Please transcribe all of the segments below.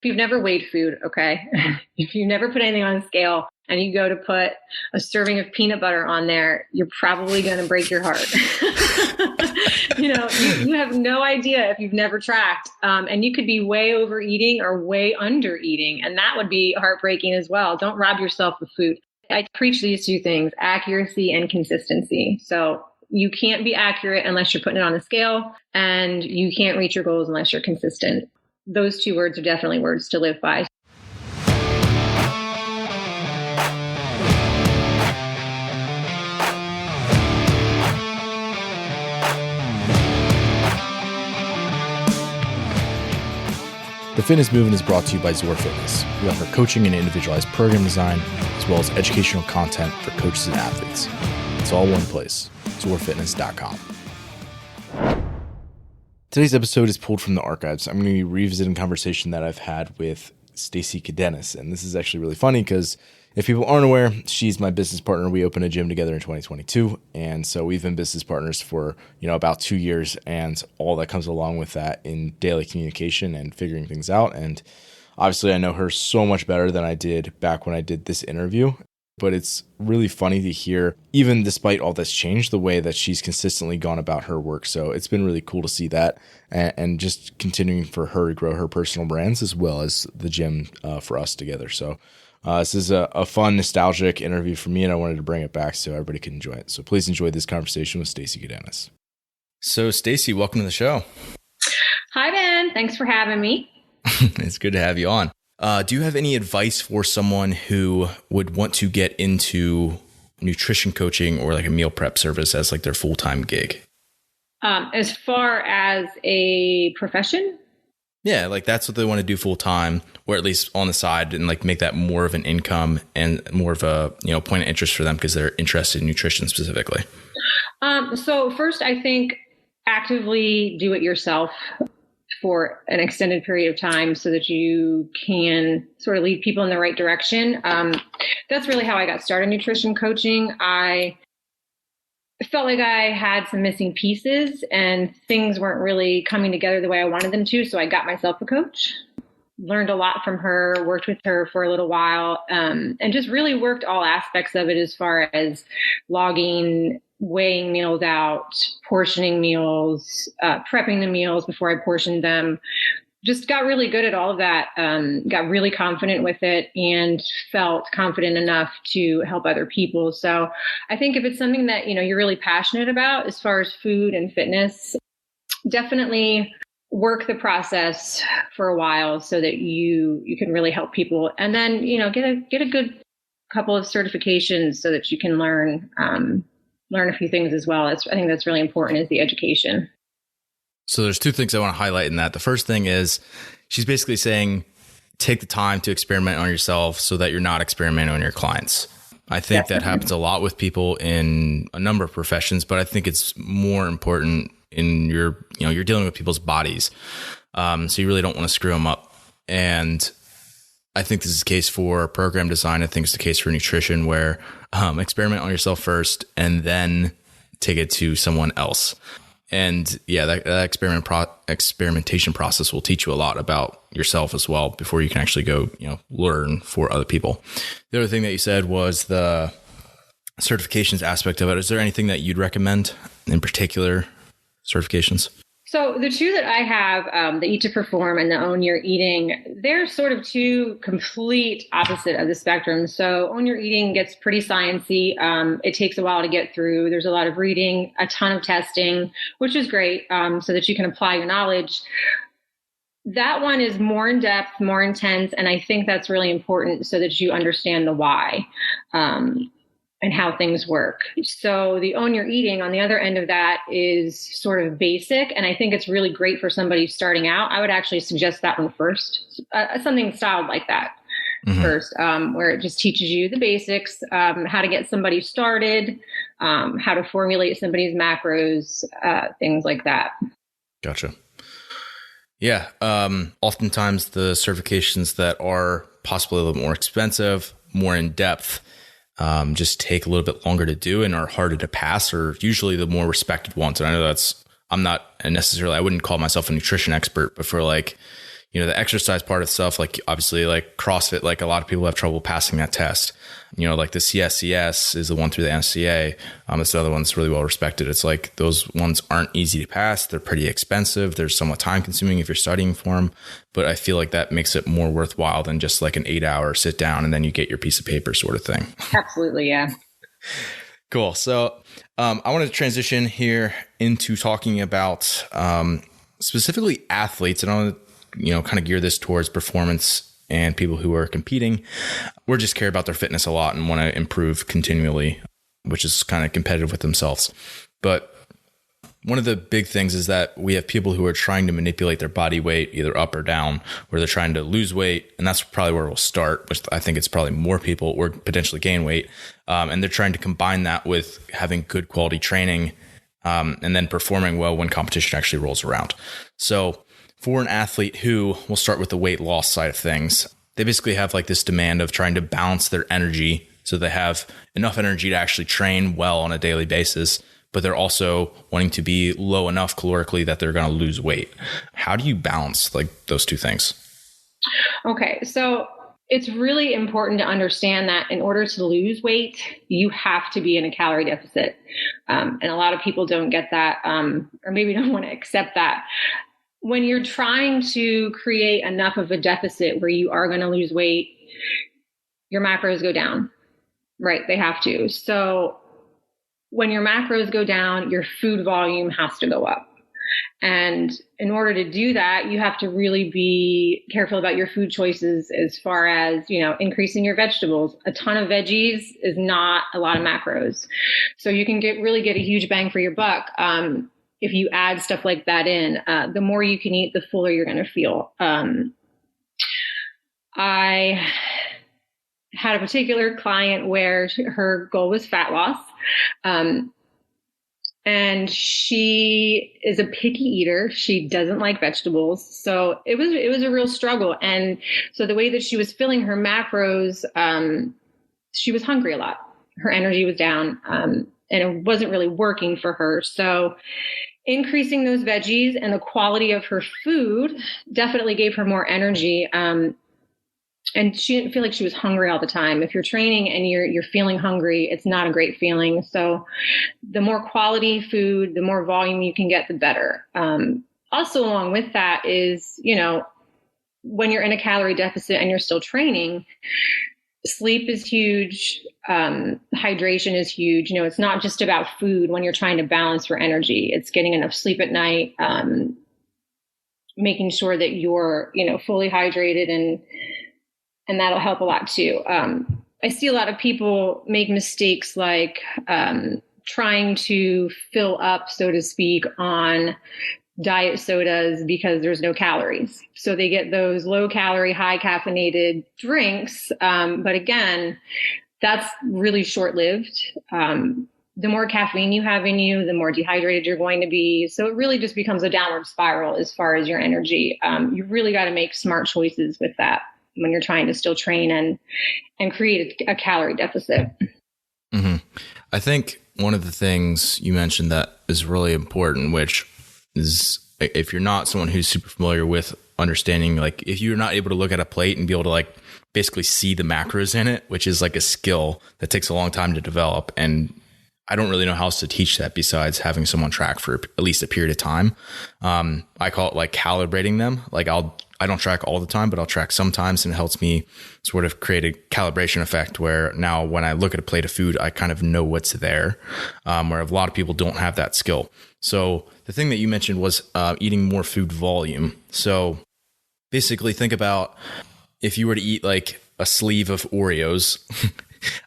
If you've never weighed food, okay, if you've never put anything on a scale and you go to put a serving of peanut butter on there, you're probably going to break your heart. You have no idea if you've never tracked, and you could be way overeating or way under eating, and that would be heartbreaking as well. Don't rob yourself of food. I preach these two things, accuracy and consistency. So you can't be accurate unless you're putting it on a scale, and you can't reach your goals unless you're consistent. Those two words are definitely words to live by. The Fitness Movement is brought to you by Zor Fitness. We offer coaching and individualized program design, as well as educational content for coaches and athletes. It's all one place, zorfitness.com. Today's episode is pulled from the archives. I'm going to be revisiting a conversation that I've had with Stacey Kadenas. And this is actually really funny because if people aren't aware, she's my business partner. We opened a gym together in 2022. And so we've been business partners for, about 2 years, and all that comes along with that in daily communication and figuring things out. And obviously I know her so much better than I did back when I did this interview. But it's really funny to hear, even despite all this change, the way that she's consistently gone about her work. So it's been really cool to see that and just continuing for her to grow her personal brands as well as the gym for us together. So this is a fun, nostalgic interview for me, and I wanted to bring it back so everybody can enjoy it. So please enjoy this conversation with Stacey Kadenas. So Stacey, welcome to the show. Hi, Ben. Thanks for having me. It's good to have you on. Do you have any advice for someone who would want to get into nutrition coaching or like a meal prep service as like their full-time gig? As far as a profession? Yeah, like that's what they want to do full-time, or at least on the side, and like make that more of an income and more of a point of interest for them because they're interested in nutrition specifically. So first, I think actively do it yourself for an extended period of time so that you can sort of lead people in the right direction. That's really how I got started in nutrition coaching. I felt like I had some missing pieces and things weren't really coming together the way I wanted them to. So I got myself a coach, learned a lot from her, worked with her for a little while, and just really worked all aspects of it as far as logging, weighing meals out, portioning meals, prepping the meals before I portioned them. Just got really good at all of that, got really confident with it and felt confident enough to help other people. So I think if it's something that, you're really passionate about as far as food and fitness, definitely work the process for a while so that you can really help people. And then, get a good couple of certifications so that you can learn a few things as well. I think that's really important, is the education. So there's two things I want to highlight in that. The first thing is she's basically saying, take the time to experiment on yourself so that you're not experimenting on your clients. I think that happens a lot with people in a number of professions, but I think it's more important in you're dealing with people's bodies. So you really don't want to screw them up. And I think this is the case for program design. I think it's the case for nutrition, where experiment on yourself first and then take it to someone else. And yeah, that experimentation process will teach you a lot about yourself as well before you can actually go, learn for other people. The other thing that you said was the certifications aspect of it. Is there anything that you'd recommend in particular, certifications? So the two that I have, the Eat to Perform and the Own Your Eating, they're sort of two complete opposite of the spectrum. So Own Your Eating gets pretty sciencey. It takes a while to get through. There's a lot of reading, a ton of testing, which is great, so that you can apply your knowledge. That one is more in depth, more intense, and I think that's really important so that you understand the why. And how things work. So the Own Your Eating on the other end of that is sort of basic. And I think it's really great for somebody starting out. I would actually suggest that one first, something styled like that first, where it just teaches you the basics, how to get somebody started, how to formulate somebody's macros, things like that. Gotcha. Yeah. Oftentimes the certifications that are possibly a little more expensive, more in depth, just take a little bit longer to do and are harder to pass, or usually the more respected ones. And I know I wouldn't call myself a nutrition expert, but for the exercise part of stuff, like obviously like CrossFit, like a lot of people have trouble passing that test. Like the CSCS is the one through the NCA. It's the other one that's really well respected. It's like those ones aren't easy to pass. They're pretty expensive. They're somewhat time consuming if you're studying for them. But I feel like that makes it more worthwhile than just like an 8-hour sit down and then you get your piece of paper sort of thing. Absolutely. Yeah. Cool. So I wanted to transition here into talking about specifically athletes. And I want to, kind of gear this towards performance and people who are competing or just care about their fitness a lot and want to improve continually, which is kind of competitive with themselves. But one of the big things is that we have people who are trying to manipulate their body weight either up or down, where they're trying to lose weight. And that's probably where we'll start, which I think it's probably more people, or potentially gain weight. And they're trying to combine that with having good quality training and then performing well when competition actually rolls around. So for an athlete who, we'll start with the weight loss side of things, they basically have like this demand of trying to balance their energy so they have enough energy to actually train well on a daily basis, but they're also wanting to be low enough calorically that they're going to lose weight. How do you balance like those two things? Okay. So it's really important to understand that in order to lose weight, you have to be in a calorie deficit. And a lot of people don't get that, or maybe don't want to accept that. When you're trying to create enough of a deficit where you are going to lose weight, your macros go down, right? They have to. So when your macros go down, your food volume has to go up. And in order to do that, you have to really be careful about your food choices as far as, increasing your vegetables. A ton of veggies is not a lot of macros. So you can really get a huge bang for your buck. If you add stuff like that in, the more you can eat, the fuller you're going to feel. I had a particular client where her goal was fat loss. And she is a picky eater. She doesn't like vegetables. So it was a real struggle. And so the way that she was filling her macros, she was hungry a lot. Her energy was down. And it wasn't really working for her. So increasing those veggies and the quality of her food definitely gave her more energy. And she didn't feel like she was hungry all the time. If you're training and you're feeling hungry, it's not a great feeling. So the more quality food, the more volume you can get, the better. Also along with that is, when you're in a calorie deficit and you're still training, sleep is huge. Hydration is huge. It's not just about food when you're trying to balance your energy. It's getting enough sleep at night, making sure that you're, fully hydrated, and that'll help a lot too. I see a lot of people make mistakes like trying to fill up, so to speak, on diet sodas because there's no calories. So they get those low calorie, high caffeinated drinks. But again, that's really short lived. The more caffeine you have in you, the more dehydrated you're going to be. So it really just becomes a downward spiral as far as your energy. You really got to make smart choices with that when you're trying to still train and create a calorie deficit. Mm-hmm. I think one of the things you mentioned that is really important, which is if you're not someone who's super familiar with understanding, like if you're not able to look at a plate and be able to like basically see the macros in it, which is like a skill that takes a long time to develop. And I don't really know how else to teach that besides having someone track for at least a period of time. I call it like calibrating them. Like I don't track all the time, but I'll track sometimes, and it helps me sort of create a calibration effect where now when I look at a plate of food, I kind of know what's there, where a lot of people don't have that skill. So the thing that you mentioned was eating more food volume. So basically think about if you were to eat like a sleeve of Oreos,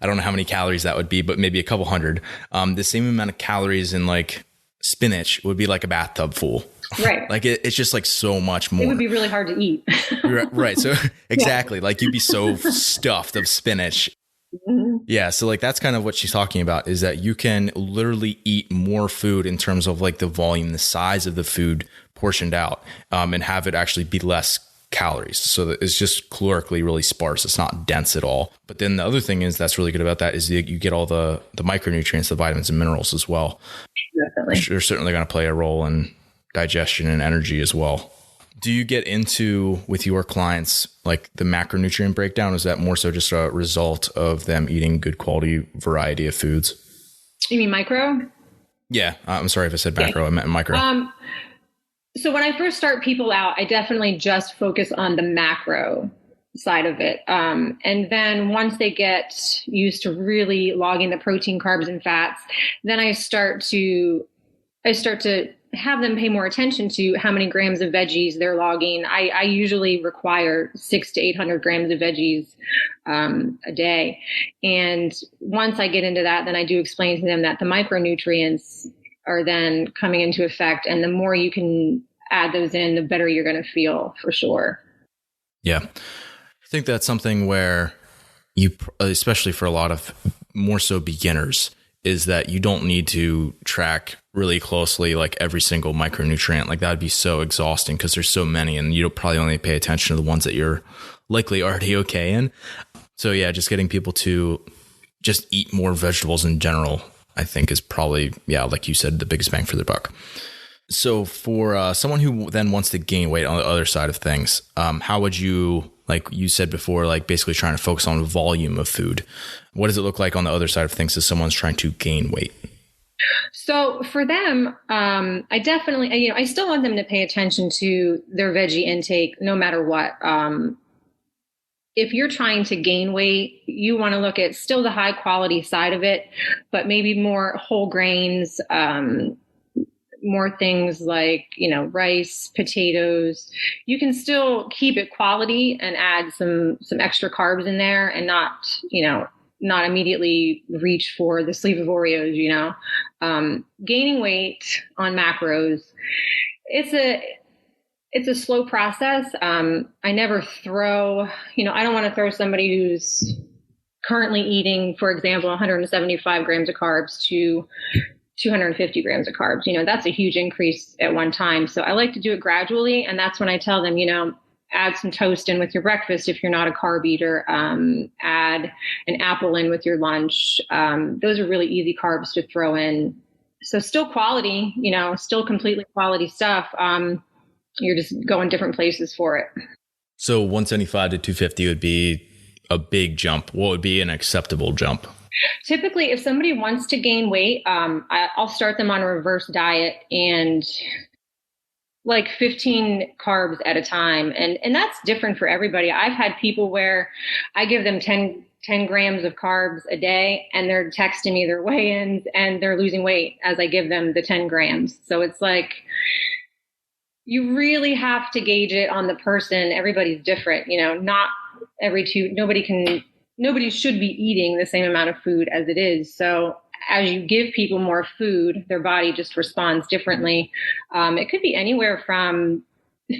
I don't know how many calories that would be, but maybe a couple hundred. The same amount of calories in like spinach would be like a bathtub full. Right. Like it's just like so much more. It would be really hard to eat. Right. So exactly. Yeah. Like you'd be so stuffed of spinach. Mm-hmm. Yeah. So like that's kind of what she's talking about, is that you can literally eat more food in terms of like the volume, the size of the food portioned out, and have it actually be less calories. So that it's just calorically really sparse. It's not dense at all. But then the other thing is that's really good about that is that you get all the micronutrients, the vitamins and minerals as well. Definitely. Which are certainly going to play a role in digestion and energy as well. Do you get into with your clients like the macronutrient breakdown? Is that more so just a result of them eating good quality variety of foods? You mean micro? Yeah, I'm sorry if I said macro. I meant micro. So when I first start people out, I definitely just focus on the macro side of it. And then once they get used to really logging the protein, carbs, and fats, then I start to have them pay more attention to how many grams of veggies they're logging. I usually require 600 to 800 grams of veggies a day. And once I get into that, then I do explain to them that the micronutrients are then coming into effect. And the more you can add those in, the better you're going to feel, for sure. Yeah. I think that's something where you, especially for a lot of more so beginners, is that you don't need to track really closely like every single micronutrient. Like that would be so exhausting because there's so many and you don't probably only pay attention to the ones that you're likely already okay in. So yeah, just getting people to just eat more vegetables in general, I think is probably, yeah, like you said, the biggest bang for the buck. So for someone who then wants to gain weight on the other side of things, how would you, like you said before, like basically trying to focus on volume of food? What does it look like on the other side of things as someone's trying to gain weight? So for them, I definitely, I still want them to pay attention to their veggie intake no matter what. If you're trying to gain weight, you want to look at still the high quality side of it, but maybe more whole grains, more things like, rice, potatoes. You can still keep it quality and add some extra carbs in there and not immediately reach for the sleeve of Oreos, gaining weight on macros. It's a slow process. I never throw, I don't want to throw somebody who's currently eating, for example, 175 grams of carbs to 250 grams of carbs. That's a huge increase at one time. So I like to do it gradually. And that's when I tell them, add some toast in with your breakfast if you're not a carb eater. Add an apple in with your lunch. Those are really easy carbs to throw in. So still quality, still completely quality stuff. You're just going different places for it. So 175 to 250 would be a big jump. What would be an acceptable jump? Typically, if somebody wants to gain weight, I'll start them on a reverse diet and like 15 carbs at a time. And that's different for everybody. I've had people where I give them 10 grams of carbs a day and they're texting me their weigh-ins and they're losing weight as I give them the 10 grams. So it's like, you really have to gauge it on the person. Everybody's different, not nobody should be eating the same amount of food as it is. So as you give people more food, their body just responds differently. It could be anywhere from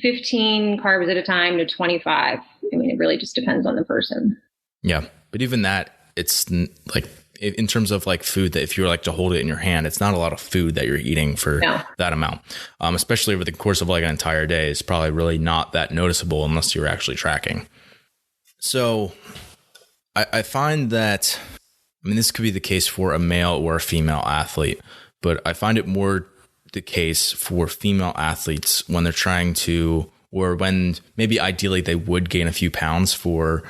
15 carbs at a time to 25. I mean, it really just depends on the person. Yeah. But even that, it's like, in terms of like food, that if you were like to hold it in your hand, it's not a lot of food that you're eating for that amount. Especially over the course of like an entire day, it's probably really not that noticeable unless you're actually tracking. So I find that, this could be the case for a male or a female athlete, but I find it more the case for female athletes when they're trying to, or when maybe ideally they would gain a few pounds for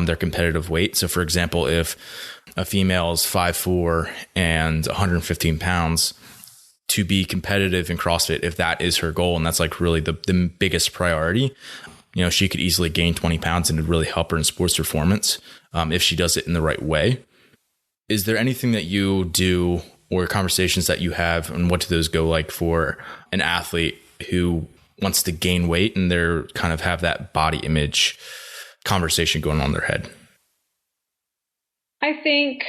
their competitive weight. So for example, if a female is 5'4" and 115 pounds, to be competitive in CrossFit, if that is her goal, and that's like really the biggest priority, she could easily gain 20 pounds and it'd really help her in sports performance if she does it in the right way. Is there anything that you do or conversations that you have, and what do those go like for an athlete who wants to gain weight and they're kind of have that body image conversation going on in their head? I think,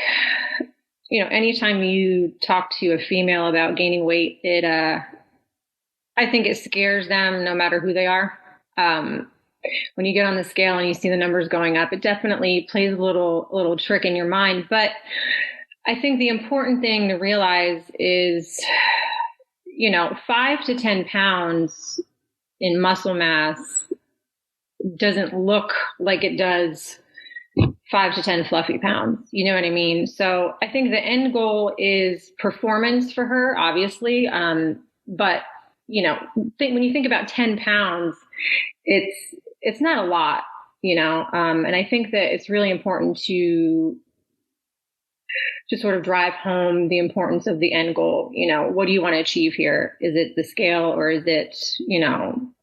anytime you talk to a female about gaining weight, I think it scares them no matter who they are. When you get on the scale and you see the numbers going up, it definitely plays a little trick in your mind. But I think the important thing to realize is, 5 to 10 pounds in muscle mass doesn't look like it does 5 to 10 fluffy pounds. You know what I mean? So I think the end goal is performance for her, obviously. But when you think about 10 pounds, it's not a lot, and I think that it's really important to sort of drive home the importance of the end goal. What do you want to achieve here? Is it the scale, or is it,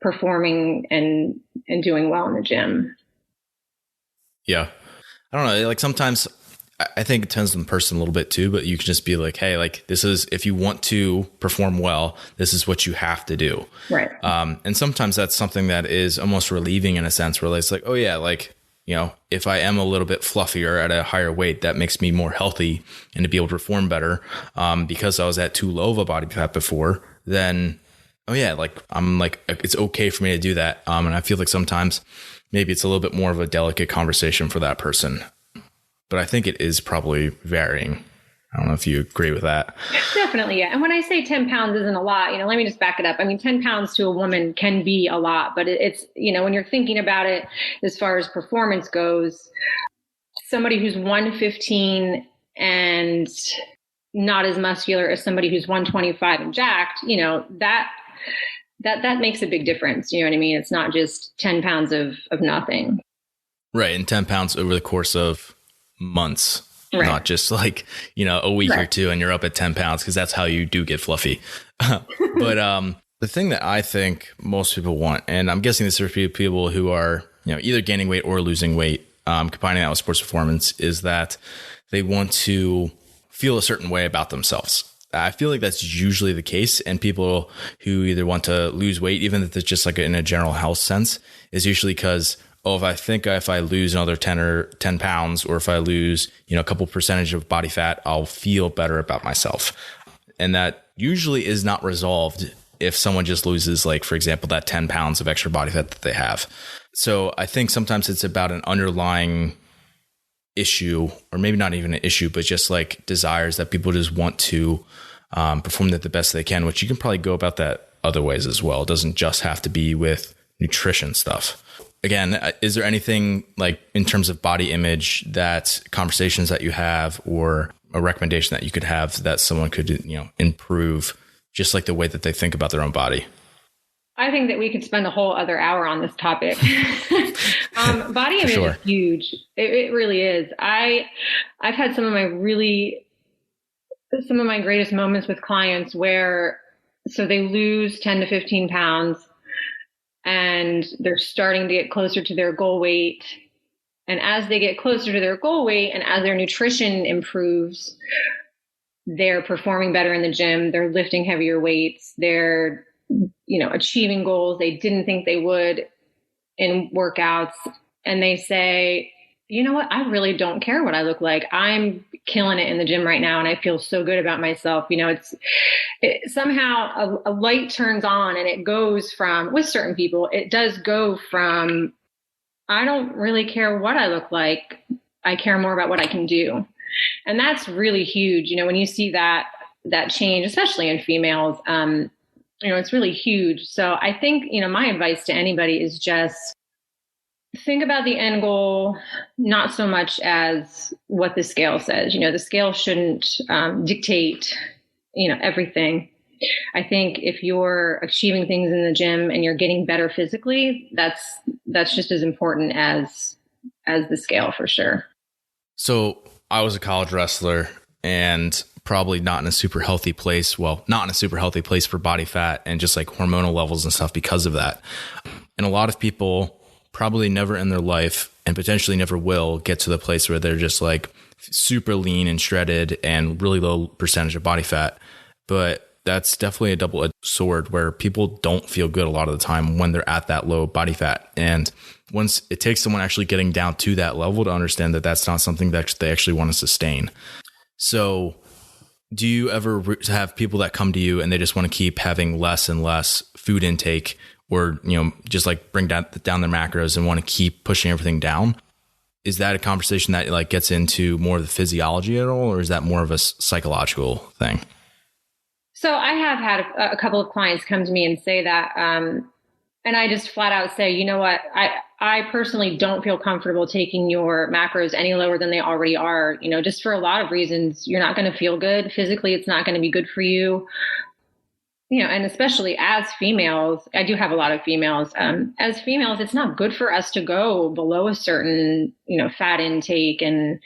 performing and doing well in the gym? Yeah. I don't know. Like sometimes I think it depends on the person a little bit too, but you can just be like, hey, like this is, if you want to perform well, this is what you have to do. Right. And sometimes that's something that is almost relieving in a sense where it's like, oh yeah, like, if I am a little bit fluffier at a higher weight, that makes me more healthy and to be able to perform better. Because I was at too low of a body fat before, then, oh yeah, like I'm like, it's okay for me to do that. And I feel like sometimes maybe it's a little bit more of a delicate conversation for that person, but I think it is probably varying. I don't know if you agree with that. Definitely, yeah. And when I say 10 pounds isn't a lot, let me just back it up. I mean, 10 pounds to a woman can be a lot, but it's, when you're thinking about it as far as performance goes, somebody who's 115 and not as muscular as somebody who's 125 and jacked, that makes a big difference. You know what I mean? It's not just 10 pounds of nothing. Right. And 10 pounds over the course of months. Right. Not just like, a week or two and you're up at 10 pounds, because that's how you do get fluffy. But the thing that I think most people want, and I'm guessing this is for people who are, either gaining weight or losing weight, combining that with sports performance, is that they want to feel a certain way about themselves. I feel like that's usually the case. And people who either want to lose weight, even if it's just like in a general health sense, is usually because, if I lose another 10 pounds, or if I lose, a couple percentage of body fat, I'll feel better about myself. And that usually is not resolved if someone just loses, like, for example, that 10 pounds of extra body fat that they have. So I think sometimes it's about an underlying issue, or maybe not even an issue, but just like desires that people just want to perform at the best they can, which you can probably go about that other ways as well. It doesn't just have to be with nutrition stuff. Again, is there anything like in terms of body image, that conversations that you have, or a recommendation that you could have that someone could, improve just like the way that they think about their own body? I think that we could spend a whole other hour on this topic. Body image is huge. It really is. I've had some of my greatest moments with clients where, so they lose 10 to 15 pounds and they're starting to get closer to their goal weight. And as they get closer to their goal weight and as their nutrition improves, they're performing better in the gym. They're lifting heavier weights. They're, achieving goals they didn't think they would in workouts. And they say, you know what? I really don't care what I look like. I'm killing it in the gym right now. And I feel so good about myself. Somehow a light turns on, and it goes from, with certain people, it does go from, I don't really care what I look like. I care more about what I can do. And that's really huge. When you see that change, especially in females, it's really huge. So I think, my advice to anybody is just think about the end goal, not so much as what the scale says. The scale shouldn't dictate, everything. I think if you're achieving things in the gym and you're getting better physically, that's just as important as the scale, for sure. So I was a college wrestler, and probably not in a super healthy place. Well, not in a super healthy place for body fat and just like hormonal levels and stuff because of that. And a lot of people probably never in their life, and potentially never will, get to the place where they're just like super lean and shredded and really low percentage of body fat. But that's definitely a double-edged sword, where people don't feel good a lot of the time when they're at that low body fat. And once it takes someone actually getting down to that level to understand that that's not something that they actually want to sustain. So do you ever have people that come to you and they just want to keep having less and less food intake, or, just like bring down their macros and want to keep pushing everything down? Is that a conversation that like gets into more of the physiology at all, or is that more of a psychological thing? So I have had a couple of clients come to me and say that, and I just flat out say, you know what, I personally don't feel comfortable taking your macros any lower than they already are, just for a lot of reasons. You're not going to feel good physically. It's not going to be good for you. and especially as females, I do have a lot of females. As females, it's not good for us to go below a certain, fat intake and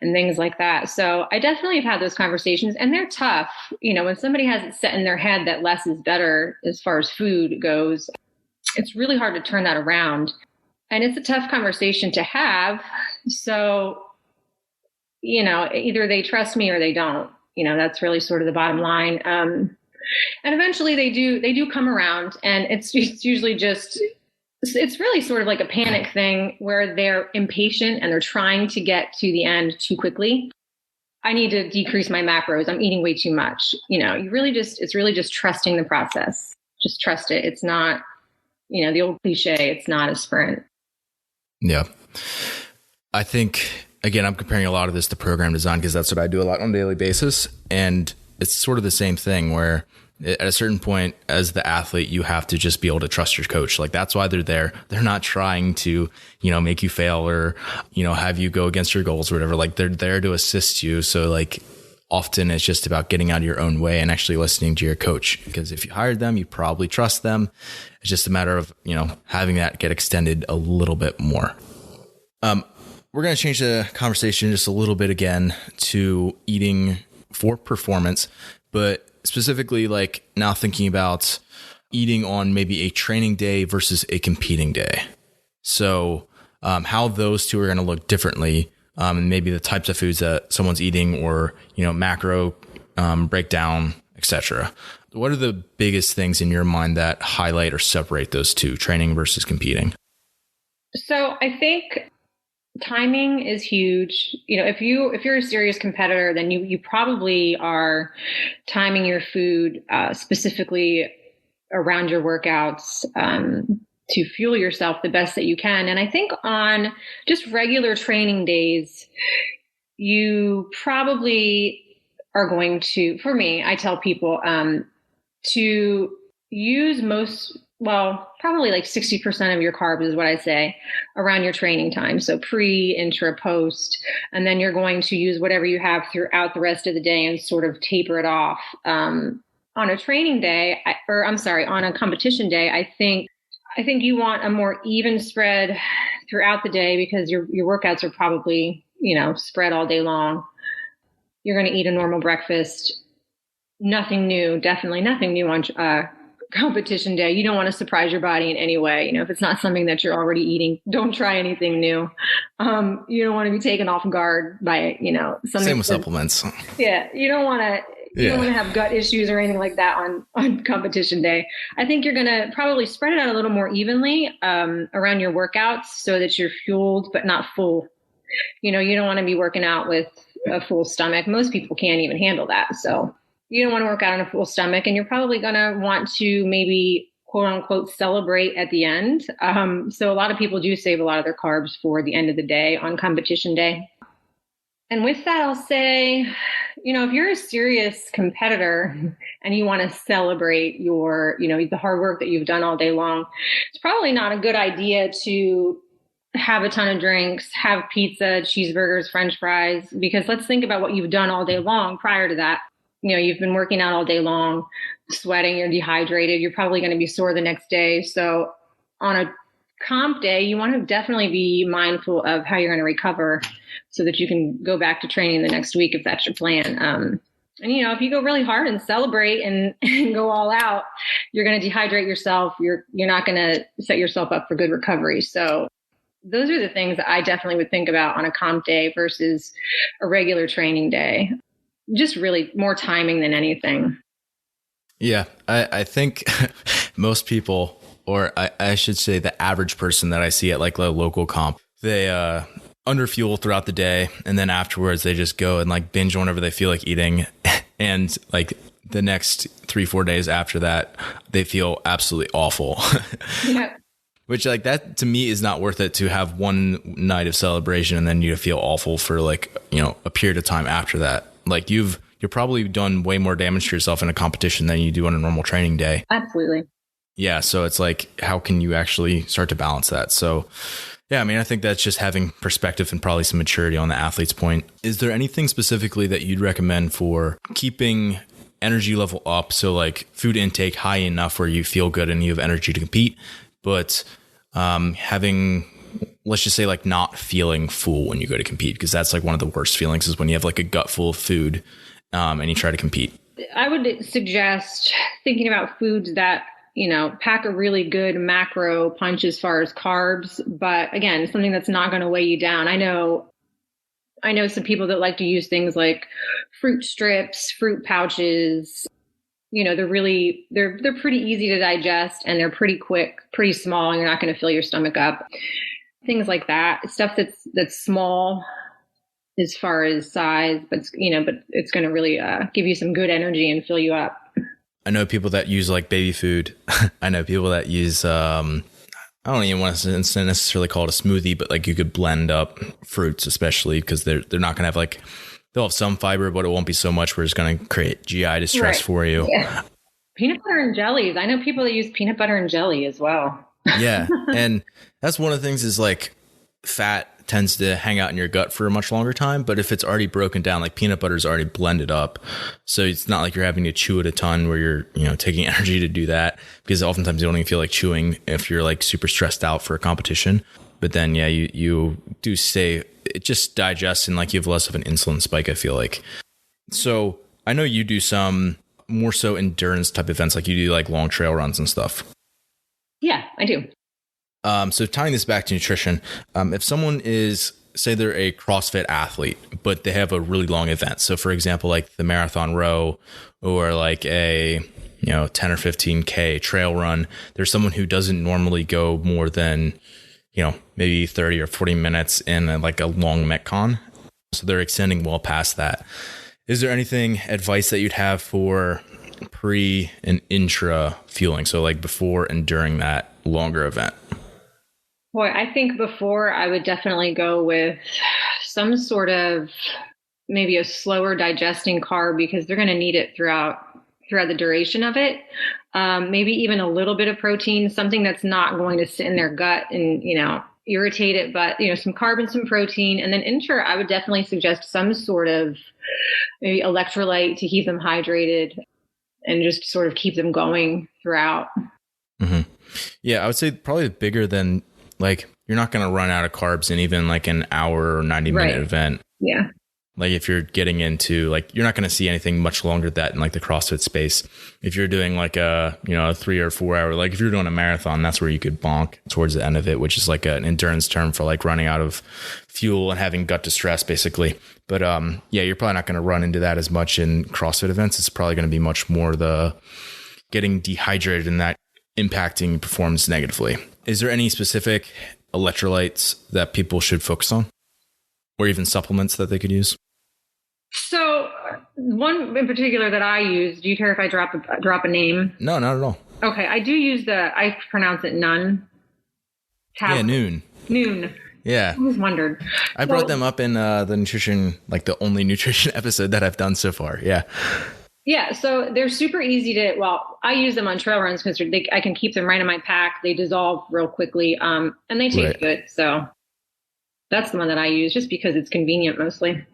things like that. So I definitely have had those conversations, and they're tough. When somebody has it set in their head that less is better as far as food goes, it's really hard to turn that around. And it's a tough conversation to have. So, either they trust me or they don't. That's really sort of the bottom line. And eventually they do come around, and it's usually it's really sort of like a panic thing where they're impatient and they're trying to get to the end too quickly. I need to decrease my macros. I'm eating way too much. It's really just trusting the process. Just trust it. It's not, the old cliche, it's not a sprint. Yeah. I think, again, I'm comparing a lot of this to program design because that's what I do a lot on a daily basis. And it's sort of the same thing where at a certain point as the athlete, you have to just be able to trust your coach. Like that's why they're there. They're not trying to, make you fail or, have you go against your goals or whatever. Like they're there to assist you. So like often it's just about getting out of your own way and actually listening to your coach, because if you hired them, you probably trust them. It's just a matter of, having that get extended a little bit more. We're going to change the conversation just a little bit again to eating for performance, but specifically like now thinking about eating on maybe a training day versus a competing day. So how those two are going to look differently, and maybe the types of foods that someone's eating or, macro breakdown, etc. What are the biggest things in your mind that highlight or separate those two, training versus competing? So I think timing is huge. If you're a serious competitor, then you probably are timing your food specifically around your workouts to fuel yourself the best that you can. And I think on just regular training days, you probably are going to, for me, I tell people to use probably like 60% of your carbs is what I say around your training time. So pre, intra, post, and then you're going to use whatever you have throughout the rest of the day and sort of taper it off. On a training day, on a competition day, I think you want a more even spread throughout the day because your workouts are probably, spread all day long. You're going to eat a normal breakfast. Nothing new, definitely nothing new on competition day. You don't want to surprise your body in any way. If it's not something that you're already eating, don't try anything new. You don't want to be taken off guard by, something. Same with supplements. Yeah. You don't want to have gut issues or anything like that on competition day. I think you're going to probably spread it out a little more evenly around your workouts so that you're fueled, but not full. You don't want to be working out with a full stomach. Most people can't even handle that. So you don't want to work out on a full stomach, and you're probably going to want to maybe quote unquote celebrate at the end. So a lot of people do save a lot of their carbs for the end of the day on competition day. And with that, I'll say, if you're a serious competitor and you want to celebrate your, the hard work that you've done all day long, it's probably not a good idea to have a ton of drinks, have pizza, cheeseburgers, French fries, because let's think about what you've done all day long prior to that. You've been working out all day long, sweating, you're dehydrated, you're probably going to be sore the next day. So on a comp day, you want to definitely be mindful of how you're going to recover so that you can go back to training the next week if that's your plan. And, if you go really hard and celebrate and go all out, you're going to dehydrate yourself. You're not going to set yourself up for good recovery. So those are the things that I definitely would think about on a comp day versus a regular training day. Just really more timing than anything. Yeah, I think most people, or I should say the average person that I see at like the local comp, they underfuel throughout the day. And then afterwards they just go and like binge whenever they feel like eating. And like the next 3-4 days after that, they feel absolutely awful. Yeah. Which like that to me is not worth it to have one night of celebration and then you feel awful for like, a period of time after that. Like you're probably done way more damage to yourself in a competition than you do on a normal training day. Absolutely. Yeah. So it's like, how can you actually start to balance that? So yeah, I think that's just having perspective and probably some maturity on the athlete's point. Is there anything specifically that you'd recommend for keeping energy level up. So like food intake high enough where you feel good and you have energy to compete, but having, let's just say like not feeling full when you go to compete, because that's like one of the worst feelings is when you have like a gut full of food and you try to compete. I would suggest thinking about foods that, pack a really good macro punch as far as carbs, but again, something that's not going to weigh you down. I know some people that like to use things like fruit strips, fruit pouches. They're pretty easy to digest and they're pretty quick, pretty small, and you're not going to fill your stomach up. Things like that, stuff that's small as far as size, but it's going to really give you some good energy and fill you up. I know people that use like baby food. I know people that use, I don't even want to necessarily call it a smoothie, but like you could blend up fruits, especially because they're not going to have like, they'll have some fiber, but it won't be so much where it's going to create GI distress for you. Yeah. Peanut butter and jellies. I know people that use peanut butter and jelly as well. Yeah. And that's one of the things is like fat tends to hang out in your gut for a much longer time. But if it's already broken down, like peanut butter is already blended up. So it's not like you're having to chew it a ton where you're, taking energy to do that, because oftentimes you don't even feel like chewing if you're like super stressed out for a competition. But then, yeah, you do stay, it just digests and like you have less of an insulin spike, I feel like. So I know you do some more so endurance type events, like you do like long trail runs and stuff. Yeah, I do. So tying this back to nutrition, if someone is, say they're a CrossFit athlete, but they have a really long event. So for example, like the marathon row or like a, 10 or 15K trail run, there's someone who doesn't normally go more than, maybe 30 or 40 minutes in like a long Metcon. So they're extending well past that. Is there anything advice that you'd have for pre and intra fueling? So like before and during that longer event? Boy, I think before I would definitely go with some sort of maybe a slower digesting carb, because they're going to need it throughout the duration of it. Maybe even a little bit of protein, something that's not going to sit in their gut and, irritate it, but, some carb and some protein. And then intra, I would definitely suggest some sort of maybe electrolyte to keep them hydrated and just sort of keep them going throughout. Mm-hmm. Yeah, I would say probably bigger than, like, you're not going to run out of carbs in even like an hour or 90-minute event. Yeah. Like if you're getting into like, you're not going to see anything much longer than that in like the CrossFit space. If you're doing like a 3 or 4 hour, like if you're doing a marathon, that's where you could bonk towards the end of it, which is like an endurance term for like running out of fuel and having gut distress basically. But yeah, you're probably not going to run into that as much in CrossFit events. It's probably going to be much more the getting dehydrated and that impacting performance negatively. Is there any specific electrolytes that people should focus on, or even supplements that they could use? So one in particular that I use, do you care if I drop a name? No, not at all. Okay. I do use I pronounce it Nun. Yeah, Noon. Yeah. I always wondered. I brought them up in the nutrition, like the only nutrition episode that I've done so far. Yeah. Yeah. So they're super easy I use them on trail runs because I can keep them right in my pack. They dissolve real quickly. And they taste good. So that's the one that I use just because it's convenient mostly.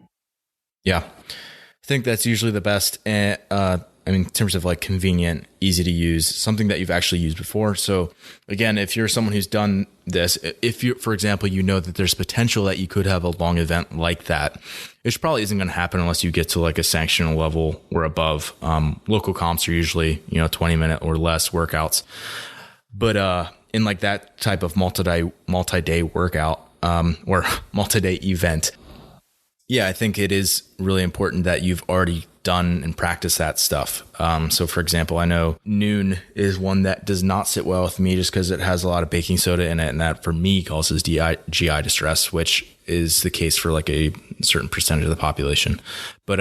Yeah. I think that's usually the best. In terms of like convenient, easy to use, something that you've actually used before. So again, if you're someone who's done this, if you, for example, that there's potential that you could have a long event like that, which probably isn't going to happen unless you get to like a sanctional level or above. Local comps are usually, 20-minute or less workouts. But in like that type of multi-day workout or multi-day event, yeah, I think it is really important that you've already done and practiced that stuff. So for example, I know Noon is one that does not sit well with me just because it has a lot of baking soda in it. And that for me causes GI distress, which is the case for like a certain percentage of the population. But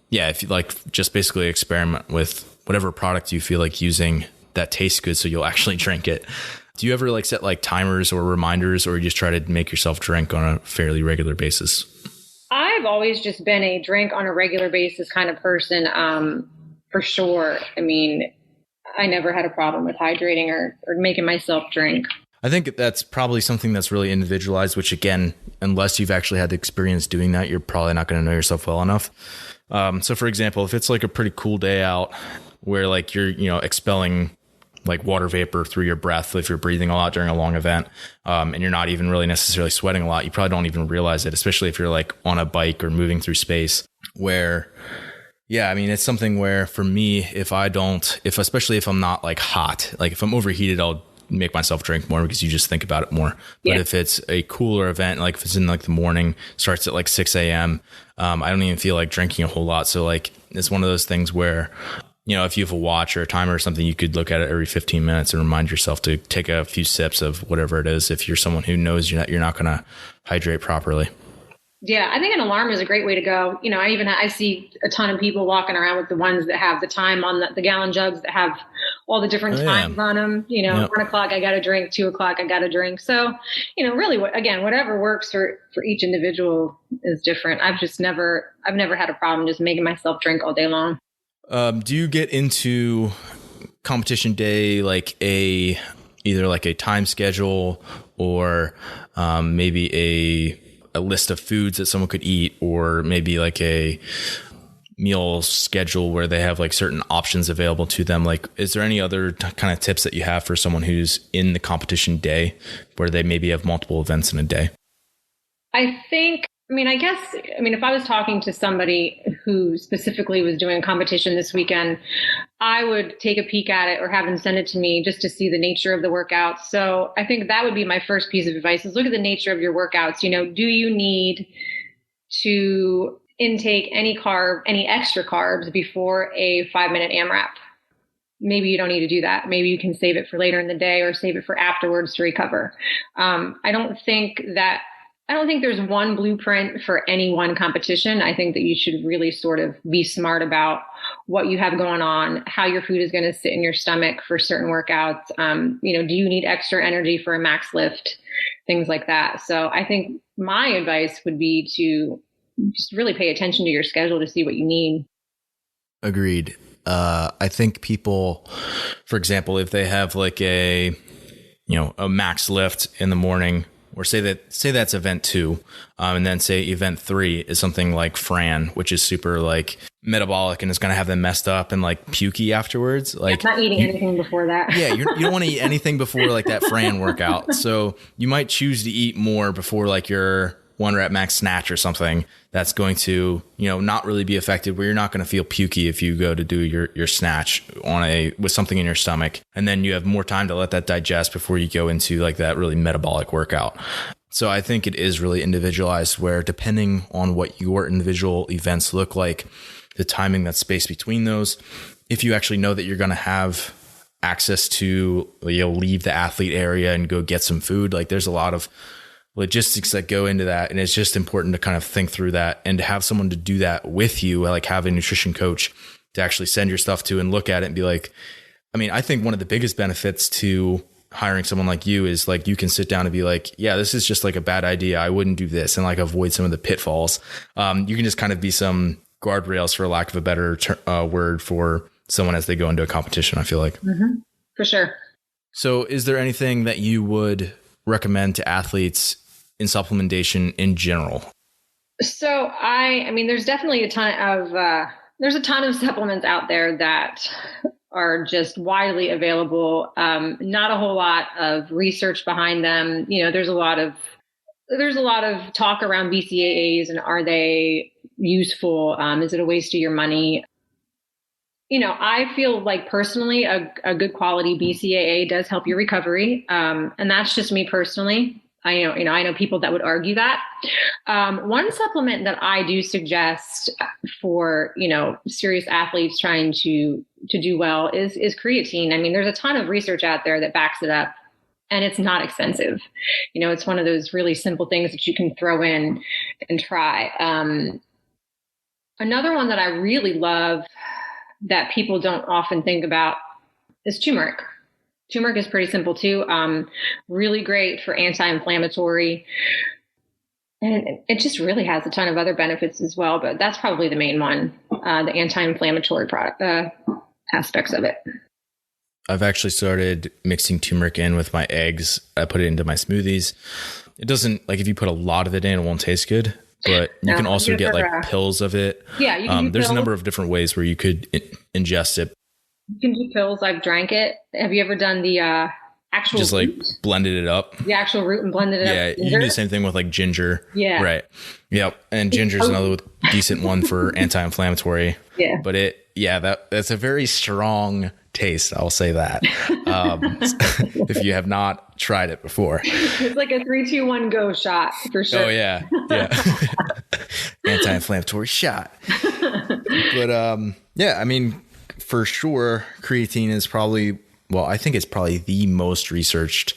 yeah, if you like just basically experiment with whatever product you feel like using that tastes good, so you'll actually drink it. Do you ever like set like timers or reminders, or you just try to make yourself drink on a fairly regular basis? I've always just been a drink on a regular basis kind of person, for sure. I mean, I never had a problem with hydrating or making myself drink. I think that's probably something that's really individualized, which again, unless you've actually had the experience doing that, you're probably not going to know yourself well enough. So for example, if it's like a pretty cool day out where like you're, expelling like water vapor through your breath, if you're breathing a lot during a long event, and you're not even really necessarily sweating a lot, you probably don't even realize it, especially if you're like on a bike or moving through space where, yeah, I mean, it's something where for me, especially if I'm not like hot, like if I'm overheated, I'll make myself drink more because you just think about it more. But if it's a cooler event, like if it's in like the morning, starts at like 6 a.m., I don't even feel like drinking a whole lot. So like, it's one of those things where, if you have a watch or a timer or something, you could look at it every 15 minutes and remind yourself to take a few sips of whatever it is. If you're someone who knows you're not going to hydrate properly. Yeah, I think an alarm is a great way to go. I see a ton of people walking around with the ones that have the time on the gallon jugs that have all the different times on them. 1 o'clock, I got to drink, 2 o'clock, I got to drink. So, really, whatever works for each individual is different. I've never had a problem just making myself drink all day long. Do you get into competition day like either like a time schedule or maybe a list of foods that someone could eat, or maybe like a meal schedule where they have like certain options available to them? Like, is there any other kind of tips that you have for someone who's in the competition day where they maybe have multiple events in a day? If I was talking to somebody who specifically was doing a competition this weekend, I would take a peek at it or have them send it to me just to see the nature of the workouts. So I think that would be my first piece of advice is look at the nature of your workouts. Do you need to intake any extra carbs before a 5-minute AMRAP? Maybe you don't need to do that. Maybe you can save it for later in the day or save it for afterwards to recover. I don't think there's one blueprint for any one competition. I think that you should really sort of be smart about what you have going on, how your food is going to sit in your stomach for certain workouts. Do you need extra energy for a max lift? Things like that. So I think my advice would be to just really pay attention to your schedule to see what you need. Agreed. I think people, for example, if they have like a max lift in the morning, or say that's event 2, and then say event 3 is something like Fran, which is super like metabolic and is going to have them messed up and like pukey afterwards. Like, not eating anything before that. Yeah, you don't want to eat anything before like that Fran workout. So you might choose to eat more before like your 1 rep max snatch or something that's going to, not really be effective, where you're not going to feel pukey if you go to do your snatch with something in your stomach. And then you have more time to let that digest before you go into like that really metabolic workout. So I think it is really individualized, where depending on what your individual events look like, the timing that's spaced between those, if you actually know that you're going to have access to, leave the athlete area and go get some food, like there's a lot of logistics that go into that. And it's just important to kind of think through that and to have someone to do that with you, like have a nutrition coach to actually send your stuff to and look at it and be like, I think one of the biggest benefits to hiring someone like you is like, you can sit down and be like, yeah, this is just like a bad idea. I wouldn't do this, and like avoid some of the pitfalls. You can just kind of be some guardrails, for lack of a better word, for someone as they go into a competition, I feel like. Mm-hmm. For sure. So is there anything that you would recommend to athletes in supplementation in general? So there's definitely a ton of supplements out there that are just widely available. Not a whole lot of research behind them. There's a lot of talk around BCAAs, and are they useful? Is it a waste of your money? I feel like personally a good quality BCAA does help your recovery. And that's just me personally. I know people that would argue that. One supplement that I do suggest for, serious athletes trying to do well is creatine. There's a ton of research out there that backs it up, and it's not expensive. It's one of those really simple things that you can throw in and try. Another one that I really love that people don't often think about is turmeric. Turmeric is pretty simple too. Really great for anti-inflammatory. And it just really has a ton of other benefits as well, but that's probably the main one, the anti-inflammatory aspects of it. I've actually started mixing turmeric in with my eggs. I put it into my smoothies. It doesn't, like if you put a lot of it in, it won't taste good. but you can also good get for, like pills of it. Yeah, you can do There's pills. a number of different ways where you could ingest it. You can do pills. I've drank it. Have you ever done the actual Just like root? blended it up. The actual root and blended it up? Yeah, you can do the same thing with like ginger. Yeah. Right. Yep. And ginger is another decent one for anti-inflammatory. Yeah. But that's a very strong taste. I'll say that. If you have not tried it before. It's like a 3, 2, 1 go shot for sure. Oh yeah. Yeah. Anti-inflammatory shot. But yeah, I mean, for sure, creatine is probably, well, I think it's probably the most researched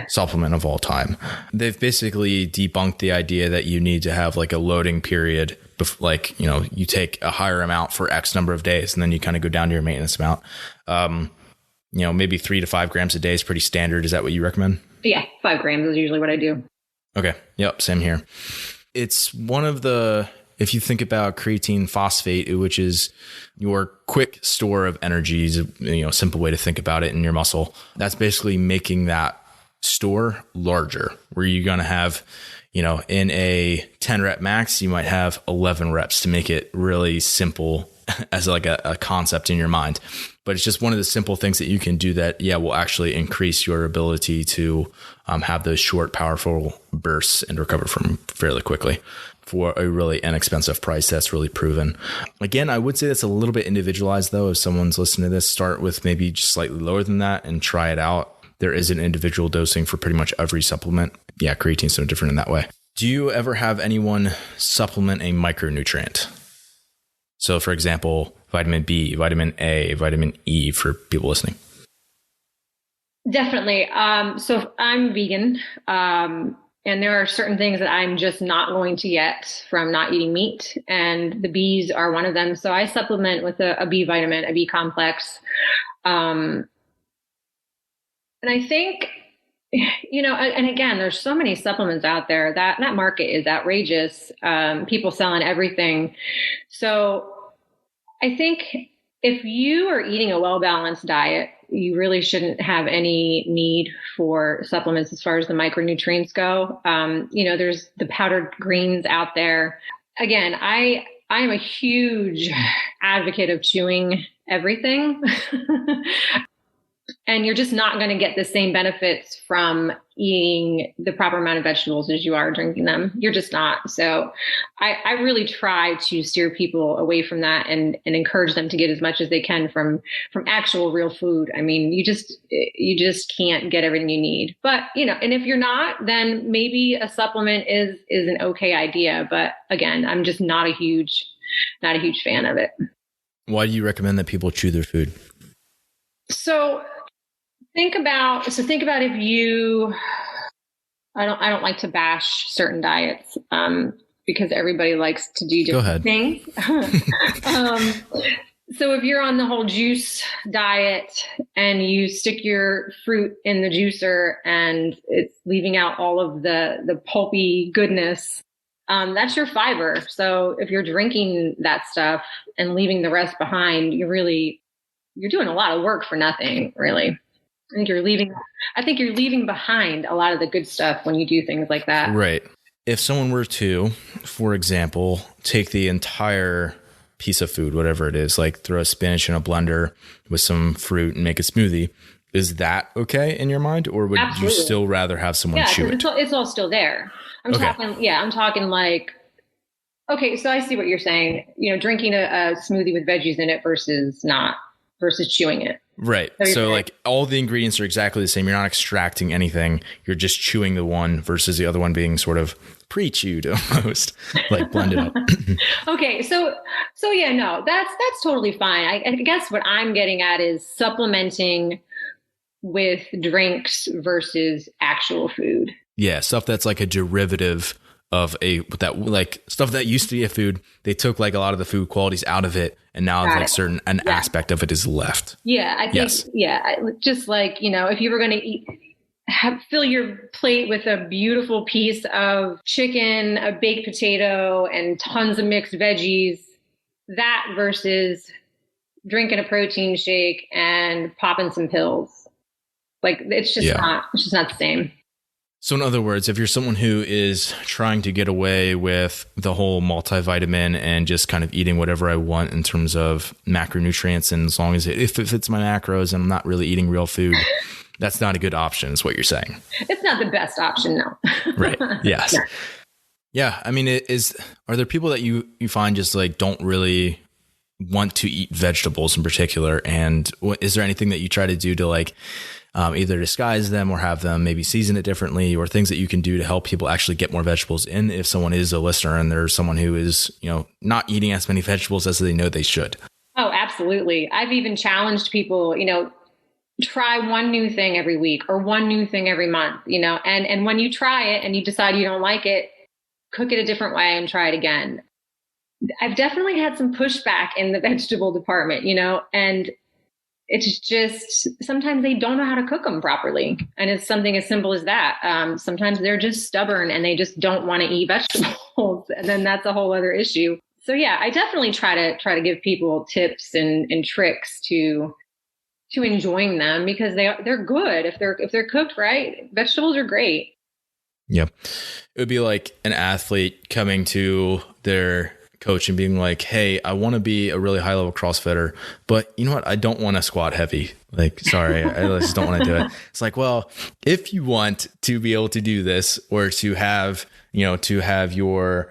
supplement of all time. They've basically debunked the idea that you need to have like a loading period, like, you know, you take a higher amount for X number of days and then you kind of go down to your maintenance amount. You know, maybe 3 to 5 grams a day is pretty standard. Is that what you recommend? Yeah, 5 grams is usually what I do. Okay. Yep. Same here. It's one of the, if you think about creatine phosphate, which is your quick store of energy, is a simple way to think about it in your muscle. That's basically making that store larger, where you're going to have, in a 10 rep max, you might have 11 reps to make it really simple as like a concept in your mind. But it's just one of the simple things that you can do that, will actually increase your ability to have those short, powerful bursts and recover from fairly quickly for a really inexpensive price. That's really proven. Again, I would say that's a little bit individualized though. If someone's listening to this, start with maybe just slightly lower than that and try it out. There is an individual dosing for pretty much every supplement. Yeah, creatine's no different in that way. Do you ever have anyone supplement a micronutrient? So for example, vitamin B, vitamin A, vitamin E for people listening. Definitely. So I'm vegan. And there are certain things that I'm just not going to get from not eating meat. And the Bs are one of them. So I supplement with a B vitamin, a B complex. And I think, and again, there's so many supplements out there that market is outrageous. People selling everything. So I think if you are eating a well-balanced diet, you really shouldn't have any need for supplements as far as the micronutrients go. There's the powdered greens out there. Again, I am a huge advocate of chewing everything. And you're just not going to get the same benefits from eating the proper amount of vegetables as you are drinking them. You're just not. So I really try to steer people away from that and encourage them to get as much as they can from actual real food. I mean, you just can't get everything you need. But, and if you're not, then maybe a supplement is an okay idea. But again, I'm just not a huge fan of it. Why do you recommend that people chew their food? So think about if you, I don't like to bash certain diets, because everybody likes to do different things. So if you're on the whole juice diet and you stick your fruit in the juicer and it's leaving out all of the pulpy goodness, that's your fiber. So if you're drinking that stuff and leaving the rest behind, you're doing a lot of work for nothing, really. I think you're leaving behind a lot of the good stuff when you do things like that. Right. If someone were to, for example, take the entire piece of food, whatever it is, like throw a spinach in a blender with some fruit and make a smoothie, is that okay in your mind? Or would you still rather have someone chew it? It's all still there. I'm talking like, okay, so I see what you're saying. Drinking a smoothie with veggies in it versus chewing it. Right. So like all the ingredients are exactly the same. You're not extracting anything. You're just chewing the one versus the other one being sort of pre-chewed almost, like blended up. Okay. So yeah, no, that's totally fine. I guess what I'm getting at is supplementing with drinks versus actual food. Yeah. Stuff that's like a derivative of stuff that used to be a food. They took like a lot of the food qualities out of it. And now an aspect of it is left. Yeah. I think, just like, if you were going to fill your plate with a beautiful piece of chicken, a baked potato, and tons of mixed veggies, that versus drinking a protein shake and popping some pills. Like, it's just not the same. So in other words, if you're someone who is trying to get away with the whole multivitamin and just kind of eating whatever I want in terms of macronutrients, and as long as if it fits my macros and I'm not really eating real food, that's not a good option is what you're saying. It's not the best option, no. Right. Yes. Yeah. I mean, are there people that you find just like don't really want to eat vegetables in particular? And is there anything that you try to do to like either disguise them or have them maybe season it differently, or things that you can do to help people actually get more vegetables in if someone is a listener and there's someone who is, not eating as many vegetables as they know they should? Oh, absolutely. I've even challenged people, try one new thing every week or one new thing every month, and when you try it and you decide you don't like it, cook it a different way and try it again. I've definitely had some pushback in the vegetable department, and it's just sometimes they don't know how to cook them properly. And it's something as simple as that. Sometimes they're just stubborn and they just don't want to eat vegetables. And then that's a whole other issue. So yeah, I definitely try to give people tips and tricks to enjoying them, because they're good. If they're cooked right, vegetables are great. Yeah. It would be like an athlete coming to their coach and being like, hey, I want to be a really high level CrossFitter, but you know what? I don't want to squat heavy. Like, sorry, I just don't want to do it. It's like, well, if you want to be able to do this, or to have your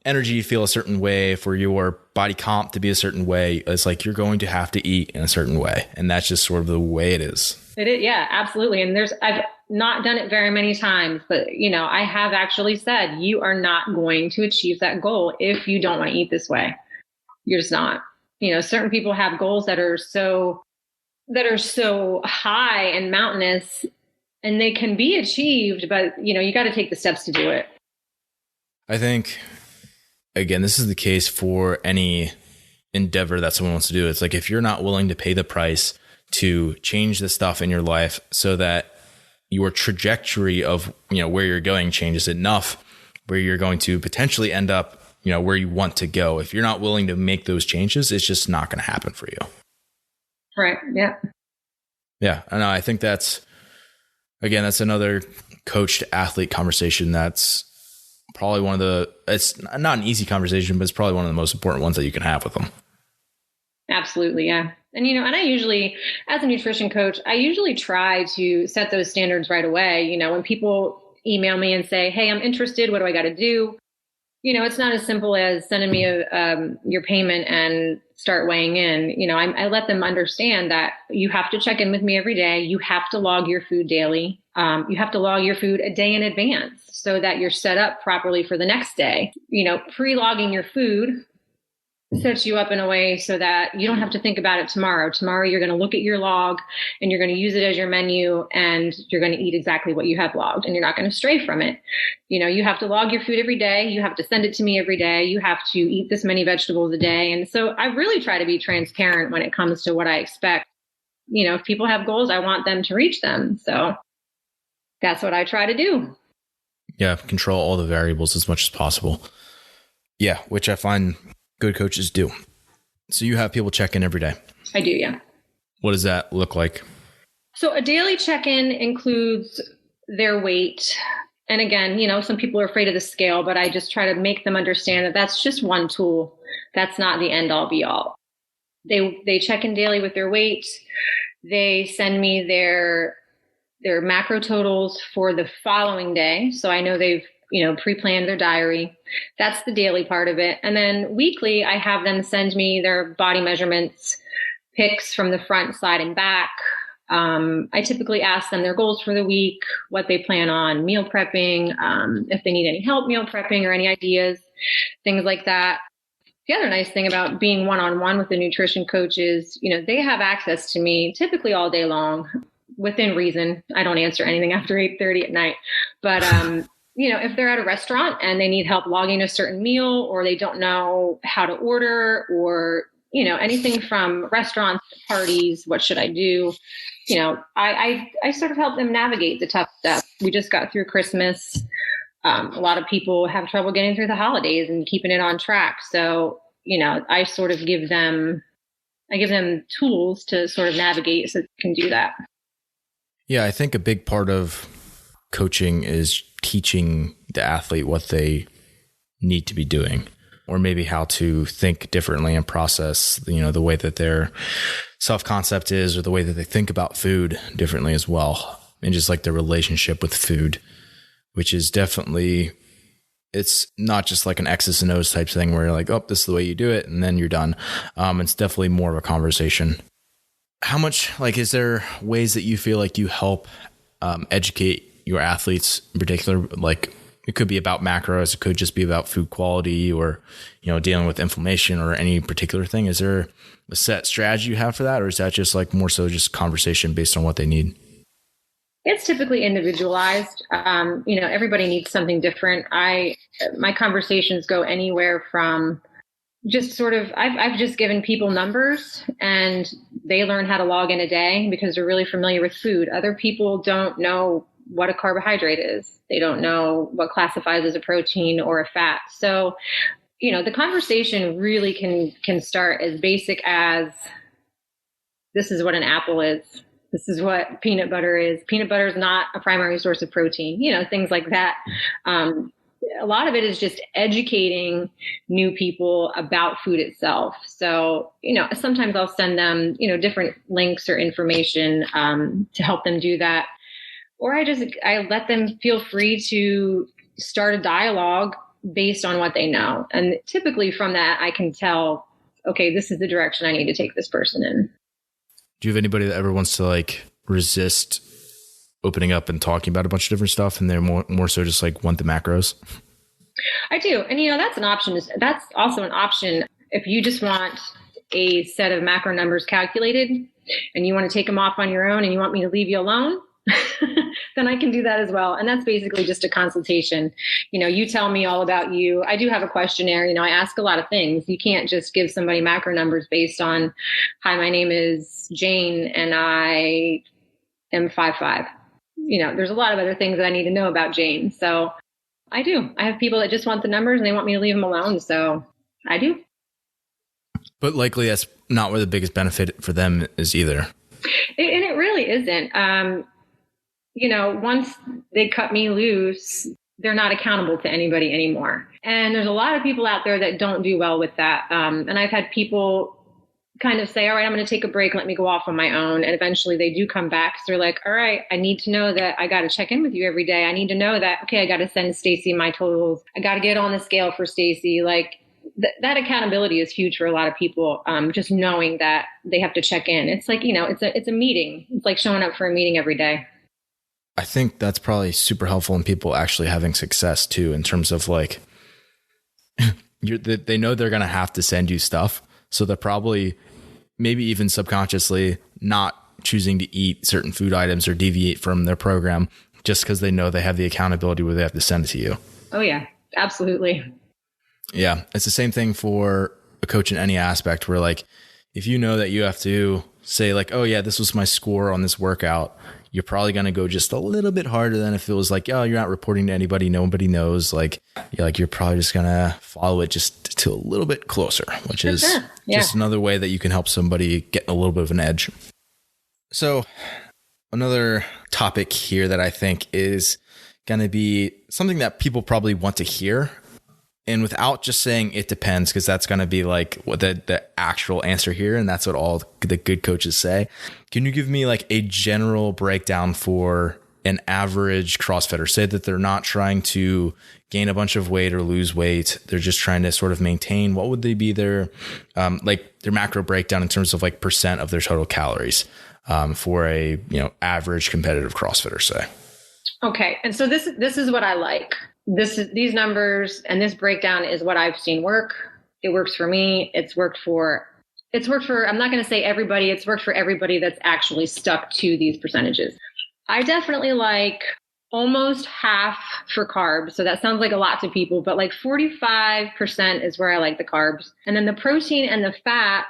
energy feel a certain way, for your body comp to be a certain way, it's like you're going to have to eat in a certain way. And that's just sort of the way it is. It is, yeah, absolutely. And I've not done it very many times, but I have actually said, you are not going to achieve that goal if you don't want to eat this way. You're just not. Certain people have goals that are so high and mountainous, and they can be achieved, but you got to take the steps to do it. I think, again, this is the case for any endeavor that someone wants to do. It's like, if you're not willing to pay the price to change the stuff in your life so that your trajectory of, where you're going changes enough where you're going to potentially end up, where you want to go. If you're not willing to make those changes, it's just not going to happen for you. Right. Yeah. Yeah. I know. I think that's another coach to athlete conversation. That's probably it's not an easy conversation, but it's probably one of the most important ones that you can have with them. Absolutely. Yeah. And, and I usually, as a nutrition coach, I usually try to set those standards right away. When people email me and say, hey, I'm interested, what do I got to do? It's not as simple as sending me your payment and start weighing in. I let them understand that you have to check in with me every day. You have to log your food daily. You have to log your food a day in advance so that you're set up properly for the next day. Pre-logging your food sets you up in a way so that you don't have to think about it tomorrow. Tomorrow, you're going to look at your log and you're going to use it as your menu, and you're going to eat exactly what you have logged, and you're not going to stray from it. You have to log your food every day. You have to send it to me every day. You have to eat this many vegetables a day. And so I really try to be transparent when it comes to what I expect. If people have goals, I want them to reach them. So that's what I try to do. Yeah. Control all the variables as much as possible. Yeah. Which I find good coaches do. So you have people check in every day? I do, yeah. What does that look like? So a daily check-in includes their weight. And again, some people are afraid of the scale, but I just try to make them understand that that's just one tool. That's not the end all be all. They check in daily with their weight. They send me their macro totals for the following day. So I know they've pre-planned their diary. That's the daily part of it. And then weekly, I have them send me their body measurements, pics from the front, side, and back. I typically ask them their goals for the week, what they plan on meal prepping, if they need any help meal prepping or any ideas, things like that. The other nice thing about being one-on-one with the nutrition coach is, they have access to me typically all day long within reason. I don't answer anything after 8:30 at night, but, if they're at a restaurant and they need help logging a certain meal, or they don't know how to order, or, anything from restaurants to parties, what should I do? I sort of help them navigate the tough stuff. We just got through Christmas. A lot of people have trouble getting through the holidays and keeping it on track. So, I sort of give them tools to sort of navigate so they can do that. Yeah, I think a big part of coaching is teaching the athlete what they need to be doing, or maybe how to think differently and process, the way that their self-concept is, or the way that they think about food differently as well. And just like their relationship with food, which is definitely, it's not just like an X's and O's type thing where you're like, oh, this is the way you do it, and then you're done. It's definitely more of a conversation. How much, is there ways that you feel like you help educate your athletes in particular? Like, it could be about macros, it could just be about food quality, or, dealing with inflammation or any particular thing. Is there a set strategy you have for that? Or is that just like more so just conversation based on what they need? It's typically individualized. Everybody needs something different. My conversations go anywhere from just sort of, I've just given people numbers and they learn how to log in a day because they're really familiar with food. Other people don't know what a carbohydrate is. They don't know what classifies as a protein or a fat. So, the conversation really can start as basic as, this is what an apple is. This is what peanut butter is. Peanut butter is not a primary source of protein, things like that. A lot of it is just educating new people about food itself. So, sometimes I'll send them, different links or information to help them do that. Or I let them feel free to start a dialogue based on what they know. And typically from that, I can tell, okay, this is the direction I need to take this person in. Do you have anybody that ever wants to resist opening up and talking about a bunch of different stuff, and they're more so just want the macros? I do. And, that's an option. That's also an option. If you just want a set of macro numbers calculated and you want to take them off on your own and you want me to leave you alone, then I can do that as well. And that's basically just a consultation. You tell me all about you. I do have a questionnaire. I ask a lot of things. You can't just give somebody macro numbers based on, hi, my name is Jane and I am 5'5". There's a lot of other things that I need to know about Jane. So I do. I have people that just want the numbers and they want me to leave them alone. So I do. But likely that's not where the biggest benefit for them is either. And it really isn't. Once they cut me loose, they're not accountable to anybody anymore. And there's a lot of people out there that don't do well with that. And I've had people kind of say, all right, I'm going to take a break. Let me go off on my own. And eventually they do come back. So they're like, all right, I need to know that I got to check in with you every day. I need to know that, okay, I got to send Stacey my totals. I got to get on the scale for Stacey. That accountability is huge for a lot of people. Just knowing that they have to check in. It's it's a meeting. It's like showing up for a meeting every day. I think that's probably super helpful in people actually having success too, in terms of they know they're going to have to send you stuff. So they're probably maybe even subconsciously not choosing to eat certain food items or deviate from their program just because they know they have the accountability where they have to send it to you. Oh yeah, absolutely. Yeah. It's the same thing for a coach in any aspect where if you know that you have to say oh yeah, this was my score on this workout, you're probably going to go just a little bit harder than if it was oh, you're not reporting to anybody. Nobody knows. You're probably just going to follow it just to a little bit closer, which is just another way that you can help somebody get a little bit of an edge. So another topic here that I think is going to be something that people probably want to hear. And without just saying it depends, because that's going to be what the actual answer here. And that's what all the good coaches say. Can you give me a general breakdown for an average CrossFitter? Say that they're not trying to gain a bunch of weight or lose weight. They're just trying to sort of maintain. What would they be their macro breakdown in terms of percent of their total calories for a, average competitive CrossFitter, say? Okay. And so this is what I like. These numbers and this breakdown is what I've seen work. It works for me. It's worked for, I'm not going to say everybody, it's worked for everybody that's actually stuck to these percentages. I definitely like almost half for carbs. So that sounds like a lot to people, but 45% is where I like the carbs. And then the protein and the fat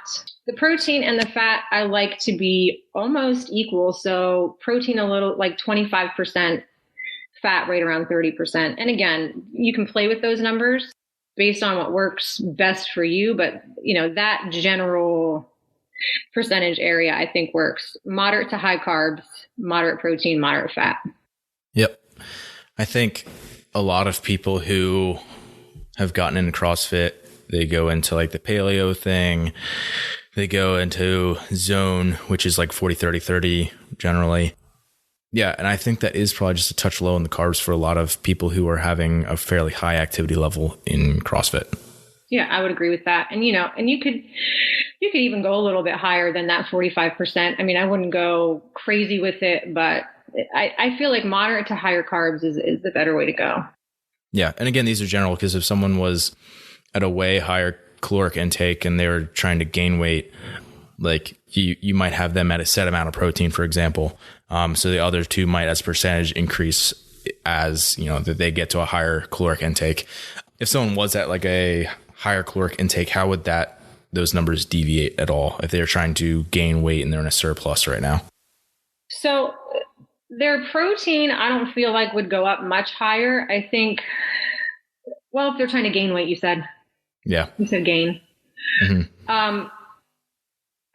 I like to be almost equal. So protein a little 25%. Fat right around 30%. And again, you can play with those numbers based on what works best for you. But, that general percentage area, I think works. Moderate to high carbs, moderate protein, moderate fat. Yep. I think a lot of people who have gotten into CrossFit, they go into like the paleo thing. They go into zone, which is like 40, 30, 30 generally. Yeah. And I think that is probably just a touch low in the carbs for a lot of people who are having a fairly high activity level in CrossFit. Yeah, I would agree with that. And, and you could even go a little bit higher than that 45%. I mean, I wouldn't go crazy with it, but I feel like moderate to higher carbs is the better way to go. Yeah. And again, these are general, because if someone was at a way higher caloric intake and they were trying to gain weight, like you might have them at a set amount of protein, for example. So the other two might as percentage increase as, that they get to a higher caloric intake. If someone was at like a higher caloric intake, how would those numbers deviate at all if they're trying to gain weight and they're in a surplus right now? So their protein, I don't feel like would go up much higher. I think, well, if they're trying to gain weight, you said. Yeah. You said gain. Mm-hmm.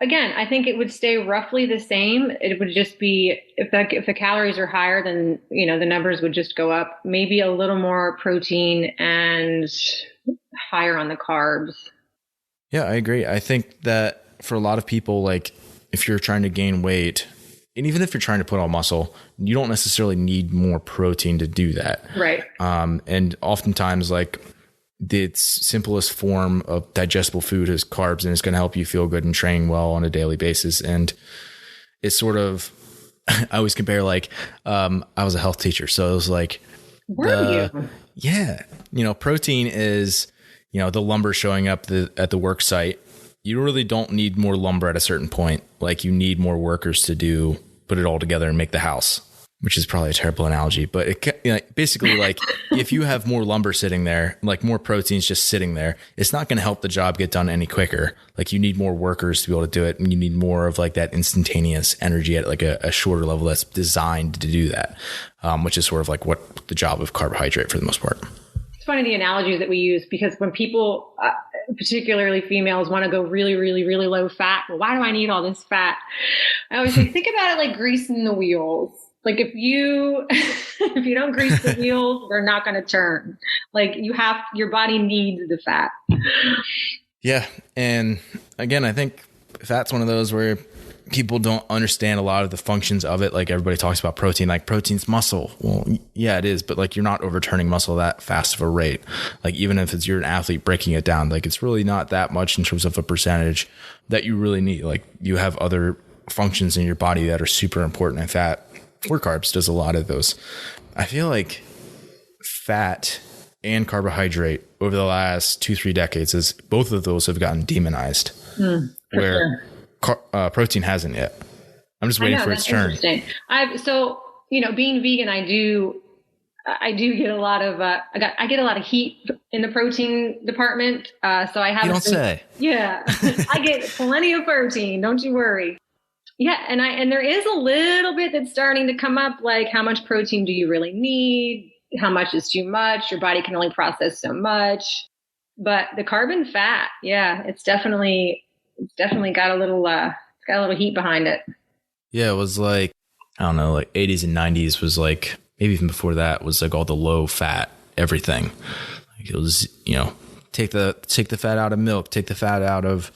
Again, I think it would stay roughly the same. It would just be, if the calories are higher, then, the numbers would just go up, maybe a little more protein and higher on the carbs. Yeah, I agree. I think that for a lot of people, like if you're trying to gain weight, and even if you're trying to put on muscle, you don't necessarily need more protein to do that. Right. And oftentimes, like, the simplest form of digestible food is carbs, and it's going to help you feel good and train well on a daily basis. And it's sort of, I always compare, like, I was a health teacher. So it was like, were you? Yeah. Protein is, the lumber showing up at the work site. You really don't need more lumber at a certain point. Like, you need more workers to put it all together and make the house, which is probably a terrible analogy, but it basically, like, if you have more lumber sitting there, like more proteins just sitting there, it's not going to help the job get done any quicker. Like, you need more workers to be able to do it. And you need more of like that instantaneous energy at like a shorter level that's designed to do that, which is sort of like what the job of carbohydrate for the most part. It's funny, the analogies that we use, because when people, particularly females, want to go really, really, really low fat, well, why do I need all this fat? I always say, think about it like greasing the wheels. Like, if you don't grease the wheels, they're not going to turn. Like, your body needs the fat. Yeah. And again, I think fat's one of those where people don't understand a lot of the functions of it. Like, everybody talks about protein, like protein's muscle. Well, yeah, it is, but like, you're not overturning muscle that fast of a rate. Like, even if you're an athlete breaking it down, like, it's really not that much in terms of a percentage that you really need. Like, you have other functions in your body that are super important, and fat or carbs does a lot of those. I feel like fat and carbohydrate over the last 2-3 decades, is both of those have gotten demonized, where protein hasn't yet. I'm just waiting for its turn. So, being vegan, I do get a lot of, I get a lot of heat in the protein department. So I have, you don't say. Yeah, I get plenty of protein. Don't you worry. Yeah. And there is a little bit that's starting to come up, like, how much protein do you really need? How much is too much? Your body can only process so much. But the carb and fat, yeah, it's definitely got a little heat behind it. Yeah. It was like, I don't know, like 80s and 90s was like, maybe even before that was like all the low fat, everything. Like, it was, take the fat out of milk, take the fat out of,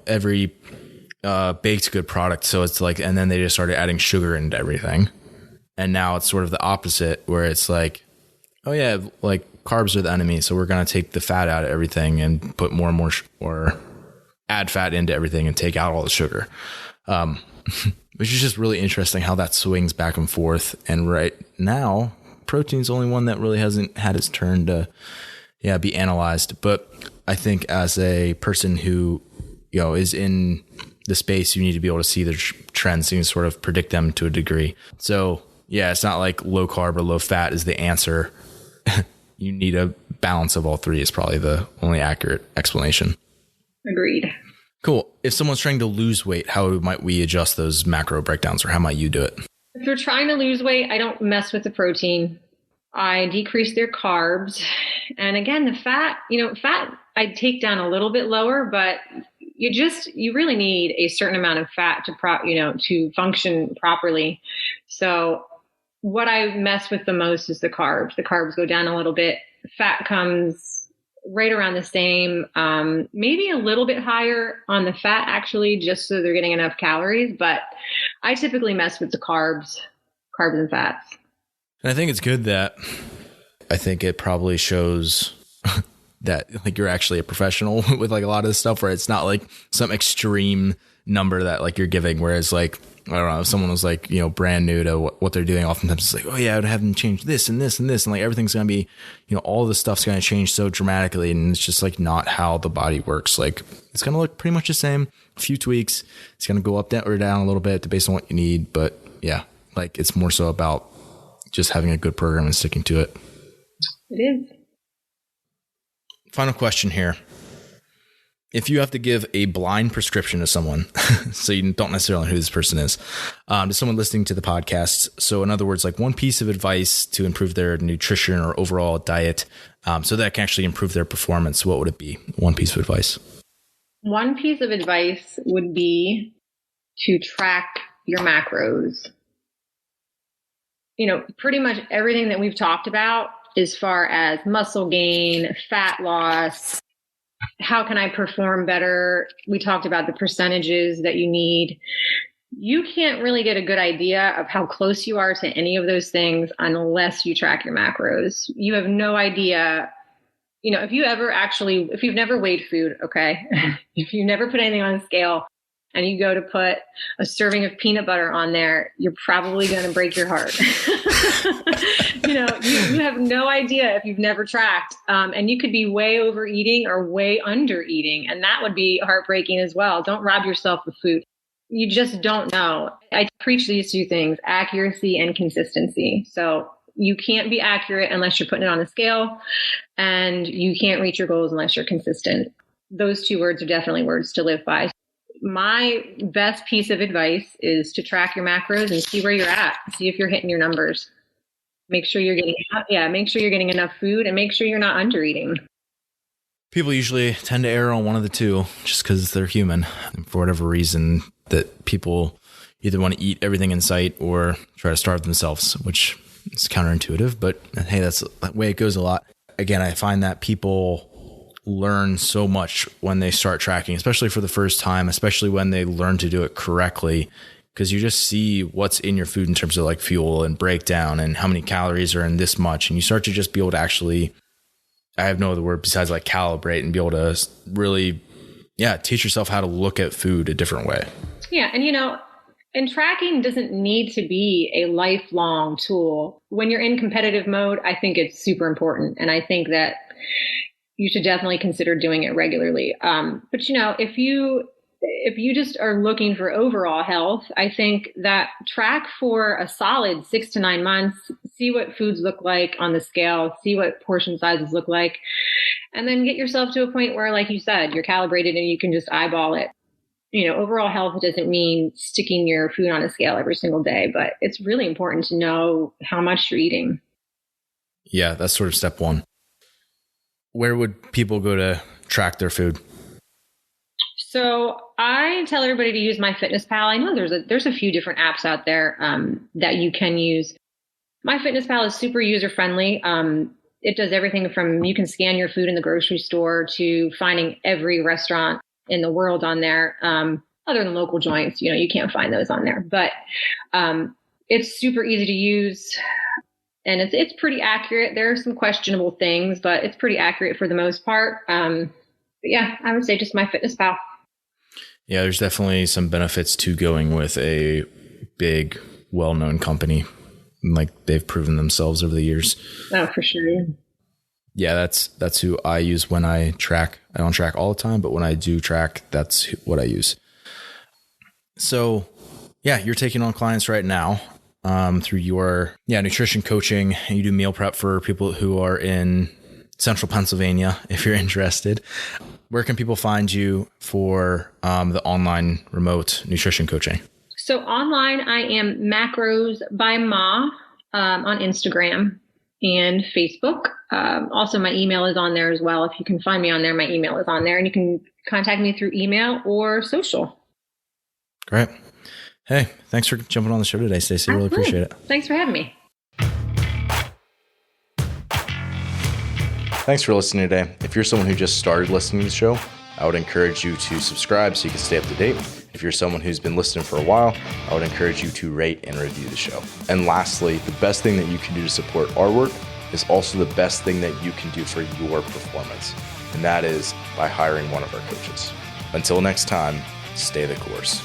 every baked good product. So it's like, and then they just started adding sugar into everything. And now it's sort of the opposite, where it's like, oh yeah, like carbs are the enemy. So we're going to take the fat out of everything and put more and more, or add fat into everything and take out all the sugar. Which is just really interesting how that swings back and forth. And right now, protein's the only one that really hasn't had its turn to, be analyzed. But I think as a person who, is in the space, you need to be able to see the trends and sort of predict them to a degree. So yeah, it's not like low carb or low fat is the answer. You need a balance of all three is probably the only accurate explanation. Agreed. Cool. If someone's trying to lose weight, how might we adjust those macro breakdowns, or how might you do it? If you're trying to lose weight, I don't mess with the protein. I decrease their carbs. And again, the fat, fat I'd take down a little bit lower, but you really need a certain amount of fat to function properly. So what I mess with the most is the carbs. The carbs go down a little bit. Fat comes right around the same, maybe a little bit higher on the fat actually, just so they're getting enough calories. But I typically mess with the carbs and fats. And I think it's good that I think it probably shows that like you're actually a professional with like a lot of this stuff, where it's not like some extreme number that like you're giving. Whereas like, I don't know, if someone was like, brand new to what they're doing, oftentimes it's like, oh yeah, I would have them change this and this and this. And like everything's going to be, all this stuff's going to change so dramatically. And it's just like not how the body works. Like it's going to look pretty much the same, a few tweaks. It's going to go up or down a little bit based on what you need. But yeah, like it's more so about just having a good program and sticking to it. It is. Final question here. If you have to give a blind prescription to someone, so you don't necessarily know who this person is, to someone listening to the podcast. So in other words, like one piece of advice to improve their nutrition or overall diet, so that can actually improve their performance, what would it be? One piece of advice. One piece of advice would be to track your macros. Pretty much everything that we've talked about as far as muscle gain, fat loss, how can I perform better? We talked about the percentages that you need. You can't really get a good idea of how close you are to any of those things unless you track your macros. You have no idea. If you've never weighed food, okay, if you've never put anything on a scale and you go to put a serving of peanut butter on there, you're probably going to break your heart. You have no idea if you've never tracked, and you could be way overeating or way under eating. And that would be heartbreaking as well. Don't rob yourself of food. You just don't know. I preach these two things, accuracy and consistency. So you can't be accurate unless you're putting it on a scale, and you can't reach your goals unless you're consistent. Those two words are definitely words to live by. My best piece of advice is to track your macros and see where you're at. See if you're hitting your numbers. Make sure you're getting enough food, and make sure you're not under eating. People usually tend to err on one of the two just because they're human. And for whatever reason, that people either want to eat everything in sight or try to starve themselves, which is counterintuitive. But hey, that's the way it goes a lot. Again, I find that people learn so much when they start tracking, especially for the first time, especially when they learn to do it correctly, because you just see what's in your food in terms of like fuel and breakdown and how many calories are in this much. And you start to just be able to actually, I have no other word besides like calibrate, and be able to really, teach yourself how to look at food a different way. Yeah. And tracking doesn't need to be a lifelong tool. When you're in competitive mode, I think it's super important. And I think that you should definitely consider doing it regularly. But if you just are looking for overall health, I think that track for a solid 6 to 9 months, see what foods look like on the scale, see what portion sizes look like, and then get yourself to a point where, like you said, you're calibrated and you can just eyeball it. Overall health doesn't mean sticking your food on a scale every single day, but it's really important to know how much you're eating. Yeah, that's sort of step one. Where would people go to track their food? So I tell everybody to use MyFitnessPal. I know there's a few different apps out there that you can use. MyFitnessPal is super user friendly. It does everything from, you can scan your food in the grocery store to finding every restaurant in the world on there. Other than local joints, you can't find those on there. But it's super easy to use. And it's pretty accurate. There are some questionable things, but it's pretty accurate for the most part. But yeah, I would say just MyFitnessPal. Yeah, there's definitely some benefits to going with a big, well-known company. Like they've proven themselves over the years. Oh, for sure. Yeah, that's who I use when I track. I don't track all the time, but when I do track, that's what I use. So yeah, you're taking on clients right now. Through your nutrition coaching, and you do meal prep for people who are in central Pennsylvania, if you're interested. Where can people find you for the online remote nutrition coaching? So online, I am Macros by Ma on Instagram and Facebook. Also, my email is on there as well. If you can find me on there, my email is on there, and you can contact me through email or social. Great. Hey, thanks for jumping on the show today, Stacey. I really appreciate it. Thanks for having me. Thanks for listening today. If you're someone who just started listening to the show, I would encourage you to subscribe so you can stay up to date. If you're someone who's been listening for a while, I would encourage you to rate and review the show. And lastly, the best thing that you can do to support our work is also the best thing that you can do for your performance. And that is by hiring one of our coaches. Until next time, stay the course.